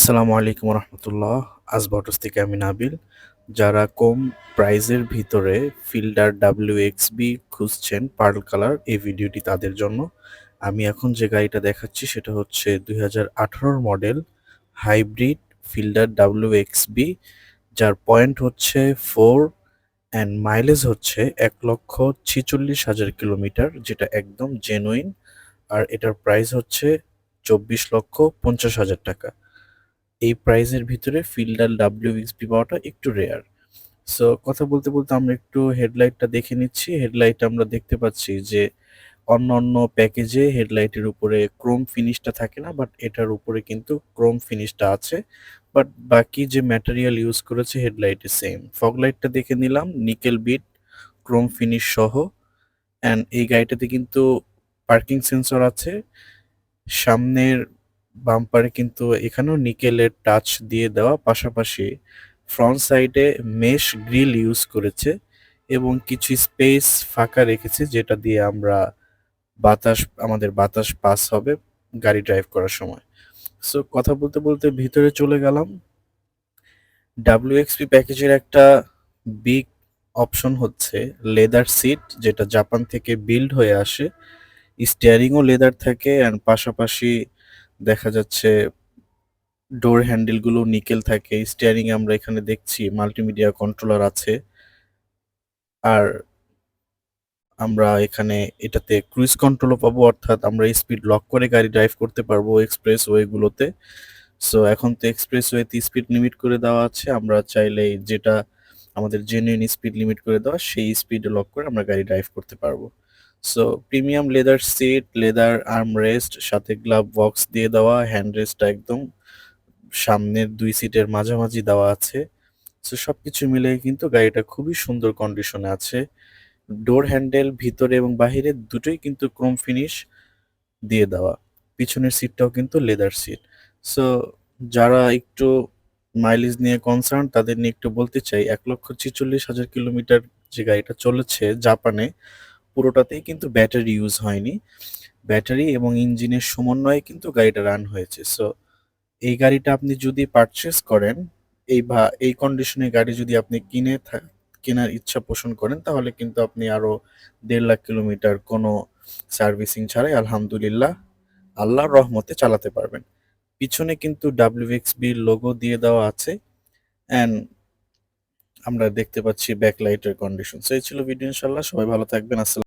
আসসালামু আলাইকুম রহমতুল্লাহ। আসবা অটোস থেকে আমি নাবিল। যারা কম প্রাইজের ভিতরে ফিল্ডার WXB খুঁজছেন পার্ল কালার, এই ভিডিওটি তাদের জন্য। আমি এখন যে গাড়িটা দেখাচ্ছি সেটা হচ্ছে 2018 মডেল হাইব্রিড ফিল্ডার WXB, যার পয়েন্ট হচ্ছে 4 অ্যান্ড মাইলেজ হচ্ছে 1,46,000 কিলোমিটার, যেটা একদম জেনুইন। আর এটার প্রাইস হচ্ছে 24,50,000 টাকা। এই প্রাইজের ভিতরে ফিল্ডার WXB পাওয়াটা একটু রেয়ার। সো কথা বলতে বলতে আমরা একটু হেডলাইটটা দেখে নিচ্ছি। হেডলাইট আমরা দেখতে পাচ্ছি যে অন্য প্যাকেজে হেডলাইটের উপরে ক্রোম ফিনিশটা থাকে না, বাট এটার উপরে কিন্তু ক্রোম ফিনিশটা আছে। বাট বাকি যে ম্যাটেরিয়াল ইউজ করেছে হেডলাইটে সেম। ফগলাইটটা দেখে নিলাম নিকেল বিট ক্রোম ফিনিশ সহ। অ্যান্ড এই গাড়িটাতে কিন্তু পার্কিং সেন্সর আছে। সামনের বাম্পারে কিন্তু এখানেও নিকেলের টাচ দিয়ে দেওয়া, পাশাপাশি ফ্রন্ট সাইডে মেশ গ্রিল ইউজ করেছে এবং কিছু স্পেস ফাঁকা রেখেছে, যেটা দিয়ে আমাদের বাতাস পাস হবে গাড়ি ড্রাইভ করার সময়। সো কথা বলতে বলতে ভিতরে চলে গেলাম। WXP প্যাকেজের একটা বিগ অপশন হচ্ছে লেদার সিট, যেটা জাপান থেকে বিল্ড হয়ে আসে। স্টিয়ারিংও লেদার থাকে, অ্যান্ড পাশাপাশি দেখা যাচ্ছে ডোর হ্যান্ডেলগুলো নিকেল থাকে। স্টিয়ারিং আমরা এখানে দেখছি মাল্টিমিডিয়া কন্ট্রোলার আছে। আর আমরা এখানে এটাতে ক্রুইজ কন্ট্রোলও পাবো, অর্থাৎ আমরা স্পিড লক করে গাড়ি ড্রাইভ করতে পারবো এক্সপ্রেস ওয়েগুলোতে। সো এখন তো এক্সপ্রেস ওয়েতে স্পিড লিমিট করে দেওয়া আছে, আমরা চাইলে যেটা আমাদের জেনুইন স্পিড লিমিট করে দেওয়া সেই স্পিডে লক করে আমরা গাড়ি ড্রাইভ করতে পারবো। So premium leather seat, leather arm rest, সাথে গ্লাভ বক্স দিয়ে দেওয়া, হ্যান্ড রেস্টটা একদম সামনের দুই সিটের মাঝামাঝি দেওয়া আছে। সো সবকিছু মিলে কিন্তু গাড়িটা খুবই সুন্দর কন্ডিশনে আছে। ডোর হ্যান্ডেল ভিতরে এবং বাহিরে দুটোই কিন্তু ক্রোম ফিনিশ দিয়ে দেওয়া। পিছনের সিটটাও কিন্তু লেদার সিট। সো যারা একটু মাইলেজ নিয়ে কনসার্ন তাদের নিয়ে একটু বলতে চাই, 1,46,000 কিলোমিটার যে গাড়িটা চলেছে জাপানে, পুরোটাতেই কিন্তু ব্যাটারি ইউজ হয়নি। ব্যাটারি এবং ইঞ্জিনের সমন্বয়ে কিন্তু গাড়িটা রান হয়েছে। সো এই গাড়িটা আপনি যদি পারচেস করেন, এই কন্ডিশনে গাড়ি যদি আপনি কেনার ইচ্ছা পোষণ করেন, তাহলে কিন্তু আপনি আরো 1.5 লাখ কিলোমিটার কোনো সার্ভিসিং ছাড়াই আলহামদুলিল্লাহ আল্লাহর রহমতে চালাতে পারবেন। পিছনে কিন্তু WXB লোগো দিয়ে দেওয়া আছে, অ্যান্ড আমরা দেখতে পাচ্ছি ব্যাকলাইটের কন্ডিশন। সো এই ছিল ভিডিও, ইনশাল্লাহ সবাই ভালো থাকবেন। আসসালাম।